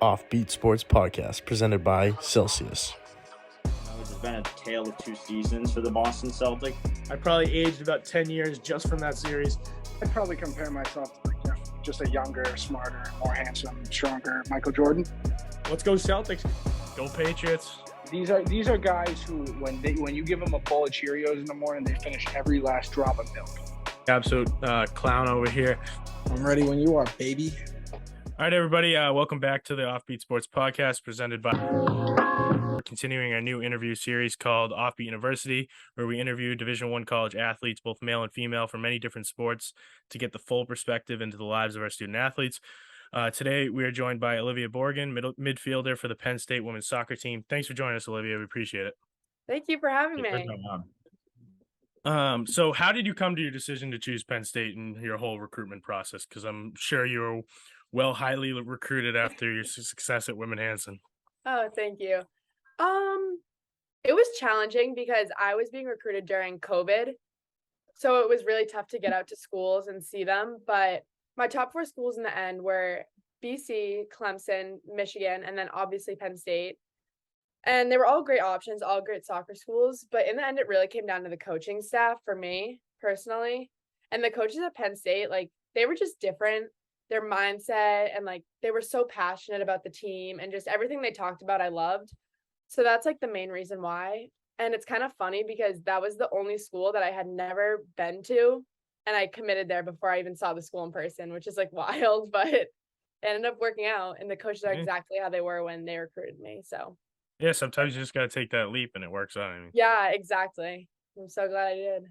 OffBeat Sports Podcast presented by Celsius. It's been a tale of two seasons for the Boston Celtics. I probably aged about 10 years just from that series. I'd probably compare myself to just a younger, smarter, more handsome, stronger Michael Jordan. Let's go Celtics. Go Patriots. These are guys who, when you give them a bowl of Cheerios in the morning, they finish every last drop of milk. Absolute clown over here. I'm ready when you are, baby. All right, everybody. Welcome back to the OffBeat Sports Podcast presented by... We're continuing our new interview series called OffBeat University, where we interview Division I college athletes, both male and female, from many different sports to get the full perspective into the lives of our student athletes. Today, we are joined by Olivia Borgen, midfielder for the Penn State women's soccer team. Thanks for joining us, Olivia. We appreciate it. Thank you for having me. So how did you come to your decision to choose Penn State in your whole recruitment process? Because I'm sure you were highly recruited after your success at Women Hanson. Oh, thank you. It was challenging because I was being recruited during COVID. So it was really tough to get out to schools and see them. But my top 4 schools in the end were BC, Clemson, Michigan, and then obviously Penn State. And they were all great options, all great soccer schools. But in the end, it really came down to the coaching staff for me personally. And the coaches at Penn State, they were just different. Their mindset and they were so passionate about the team and just everything they talked about, I loved. So that's the main reason why. And it's kind of funny because that was the only school that I had never been to. And I committed there before I even saw the school in person, which is wild, but it ended up working out. And the coaches are exactly how they were when they recruited me. So yeah, sometimes you just got to take that leap and it works out. Yeah, exactly. I'm so glad I did.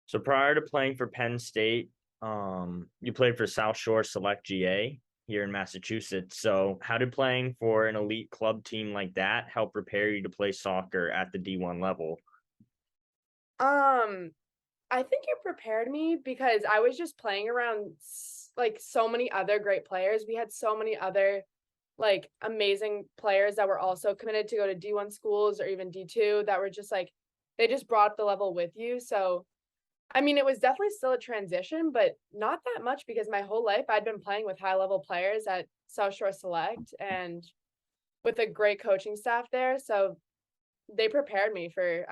So prior to playing for Penn State, you played for South Shore Select GA here in Massachusetts. So how did playing for an elite club team like that help prepare you to play soccer at the D1 level? I think it prepared me because I was just playing around so many other great players. We had so many other amazing players that were also committed to go to D1 schools or even D2 that were just they just brought up the level with you. So I mean, it was definitely still a transition, but not that much because my whole life I'd been playing with high-level players at South Shore Select and with a great coaching staff there. So they prepared me for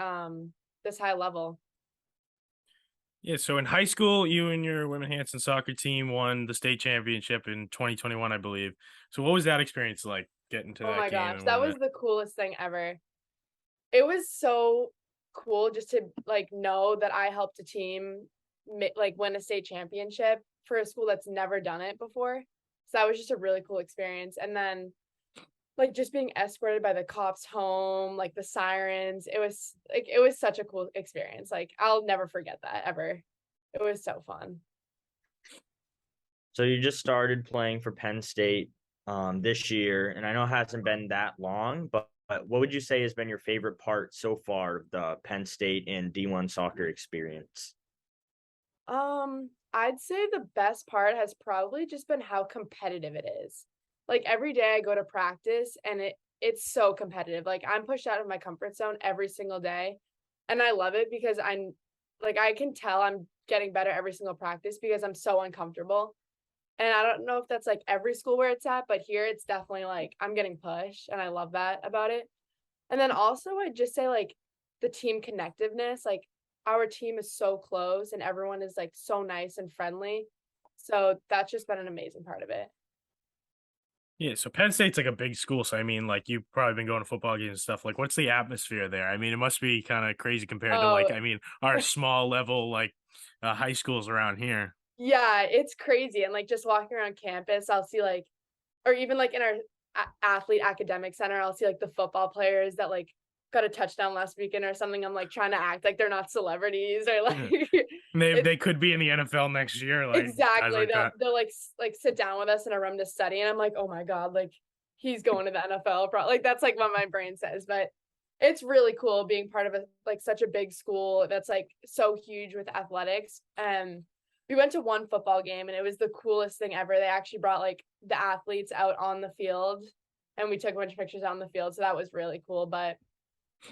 this high level. Yeah, so in high school, you and your Women Hanson soccer team won the state championship in 2021, I believe. So what was that experience like, getting to that game? Oh my gosh, that was the coolest thing ever. It was so cool just to know that I helped a team win a state championship for a school that's never done it before. So that was just a really cool experience. And then just being escorted by the cops home, the sirens, it was such a cool experience. I'll never forget that ever. It was so fun. So you just started playing for Penn State this year, and I know it hasn't been that long, but what would you say has been your favorite part so far of the Penn State and D1 soccer experience? I'd say the best part has probably just been how competitive it is. Every day I go to practice and it's so competitive. I'm pushed out of my comfort zone every single day. And I love it because I can tell I'm getting better every single practice because I'm so uncomfortable. And I don't know if that's every school where it's at, but here it's definitely I'm getting pushed and I love that about it. And then also I'd just say the team connectiveness, our team is so close and everyone is so nice and friendly. So that's just been an amazing part of it. Yeah, so Penn State's a big school. So I mean, you've probably been going to football games and stuff. What's the atmosphere there? I mean, it must be kind of crazy compared to our small level high schools around here. Yeah, it's crazy. And just walking around campus, I'll see or even in our athlete academic center, I'll see the football players that got a touchdown last weekend or something. I'm trying to act like they're not celebrities or they could be in the NFL next year. Exactly. They'll sit down with us in a room to study. And I'm oh my God, he's going to the NFL. That's what my brain says. But it's really cool being part of such a big school that's so huge with athletics. And we went to one football game and it was the coolest thing ever. They actually brought the athletes out on the field and we took a bunch of pictures out on the field. So that was really cool. But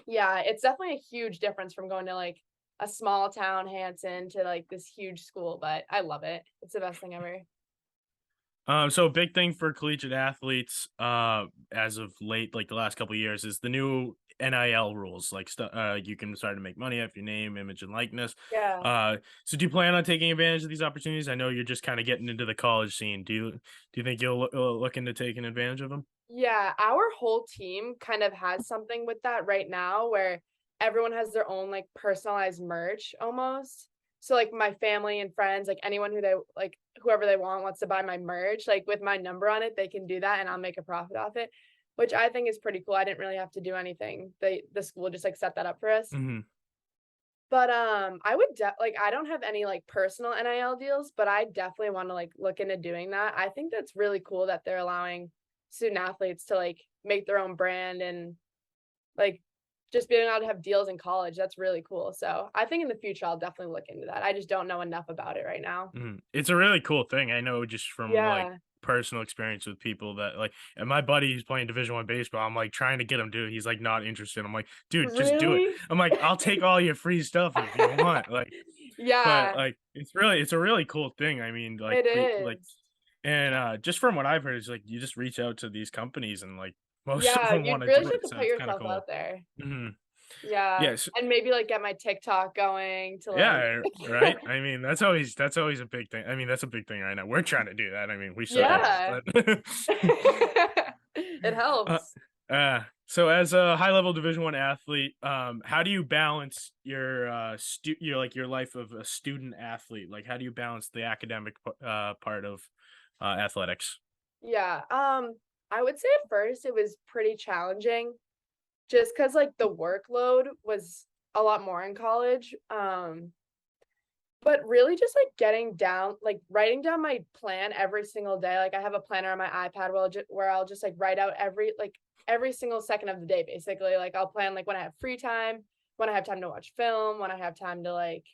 yeah, it's definitely a huge difference from going to a small town Hanson to this huge school, but I love it. It's the best thing ever. So a big thing for collegiate athletes, as of late, like the last couple of years, is the new NIL rules. Like, you can start to make money off your name, image, and likeness. Yeah. So do you plan on taking advantage of these opportunities? I know you're just kind of getting into the college scene. Do you think you'll look into taking advantage of them? Yeah, our whole team kind of has something with that right now where everyone has their own like personalized merch almost. So like my family and friends, like anyone who they like whoever they want wants to buy my merch, like with my number on it, they can do that and I'll make a profit off it, which I think is pretty cool. I didn't really have to do anything. The school just like set that up for us. Mm-hmm. But I would like I don't have any like personal NIL deals, but I definitely want to like look into doing that. I think that's really cool that they're allowing student athletes to like make their own brand and like just being able to have deals in college. That's really cool. So I think in the future I'll definitely look into that. I just don't know enough about it right now. It's a really cool thing. I know just from like Yeah. personal experience with people that like, and my buddy who's playing Division I baseball, I'm like trying to get him to. He's like not interested. I'm like, dude, just do it. Really? I'm like, I'll take all your free stuff if you want. Like, Yeah, but like, it's a really cool thing. I mean, like, it is. and just from what I've heard, is like you just reach out to these companies and like most of Yeah, them you want to really do have it. to So put it's kind of yourself cool. out there. hmm Yeah. Yes. And maybe like get my TikTok going to like Yeah, right. I mean, that's always a big thing. I mean, that's a big thing right now. We're trying to do that. I mean, we suck Yeah. at it, but It helps. so as a high level Division I athlete, how do you balance your your life of a student athlete? Like, how do you balance the academic part of athletics? Yeah. I would say at first it was pretty challenging just because like the workload was a lot more in college. But really just like getting down, like writing down my plan every single day. Like I have a planner on my iPad where I'll just like write out every single second of the day, basically. Like I'll plan like when I have free time, when I have time to watch film, when I have time to like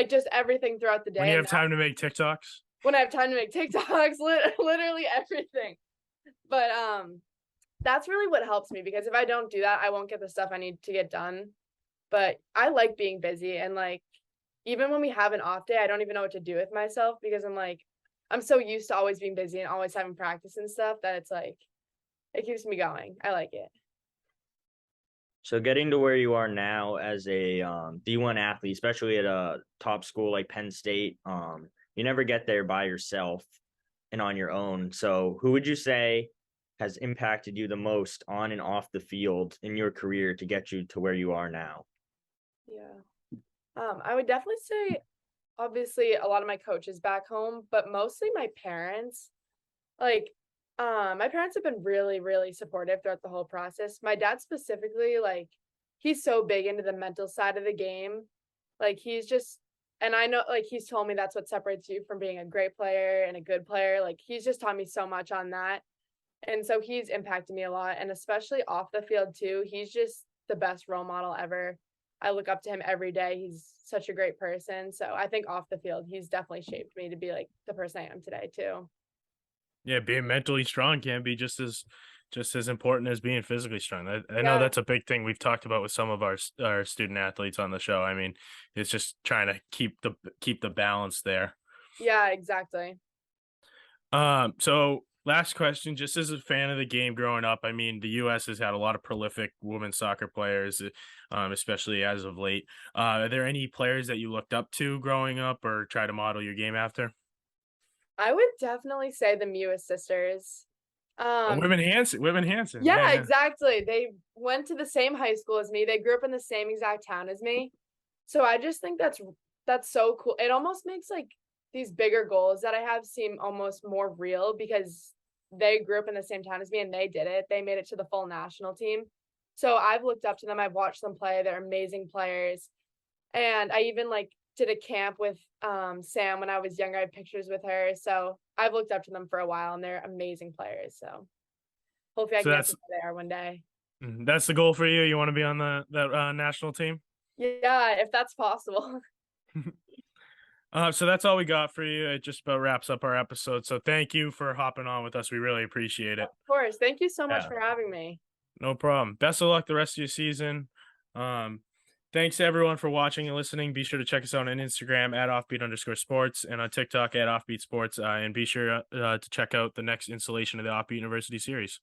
just everything throughout the day. When you And have time to make TikToks? when I have time to make TikToks, literally everything. But that's really what helps me because if I don't do that, I won't get the stuff I need to get done. But I like being busy and like even when we have an off day, I don't even know what to do with myself because I'm so used to always being busy and always having practice and stuff that it's like it keeps me going. I like it. So getting to where you are now as a D1 athlete, especially at a top school like Penn State, you never get there by yourself and on your own. So who would you say has impacted you the most on and off the field in your career to get you to where you are now? Yeah. I would definitely say obviously a lot of my coaches back home, but mostly my parents. Like, my parents have been really, really supportive throughout the whole process. My dad specifically, like, he's so big into the mental side of the game. Like, he's just, and I know, like, he's told me that's what separates you from being a great player and a good player. Like, he's just taught me so much on that. And so he's impacted me a lot. And especially off the field, too. He's just the best role model ever. I look up to him every day. He's such a great person. So I think off the field, he's definitely shaped me to be like the person I am today, too. Yeah, being mentally strong can be just as important as being physically strong. I know Yeah. that's a big thing we've talked about with some of our student athletes on the show. I mean, it's just trying to keep the balance there. Yeah, exactly. So last question, just as a fan of the game growing up, I mean, the US has had a lot of prolific women's soccer players, especially as of late. Are there any players that you looked up to growing up or try to model your game after? I would definitely say the Mewis sisters. Women Hanson. Yeah, exactly. They went to the same high school as me. They grew up in the same exact town as me. So I just think that's so cool. It almost makes like these bigger goals that I have seem almost more real because they grew up in the same town as me and they did it. They made it to the full national team. So I've looked up to them. I've watched them play. They're amazing players. And I even like did a camp with Sam when I was younger. I had pictures with her. So I've looked up to them for a while and they're amazing players. So hopefully I So can get to where they are one day. that's the goal for you. You want to be on that national team? Yeah, if that's possible. So that's all we got for you. It just about wraps up our episode. So thank you for hopping on with us. We really appreciate it. Of course. Thank you so much Yeah. for having me. No problem. Best of luck the rest of your season. Thanks to everyone for watching and listening. Be sure to check us out on Instagram at offbeat_sports and on TikTok at offbeat sports. And be sure to check out the next installation of the OffBeat University series.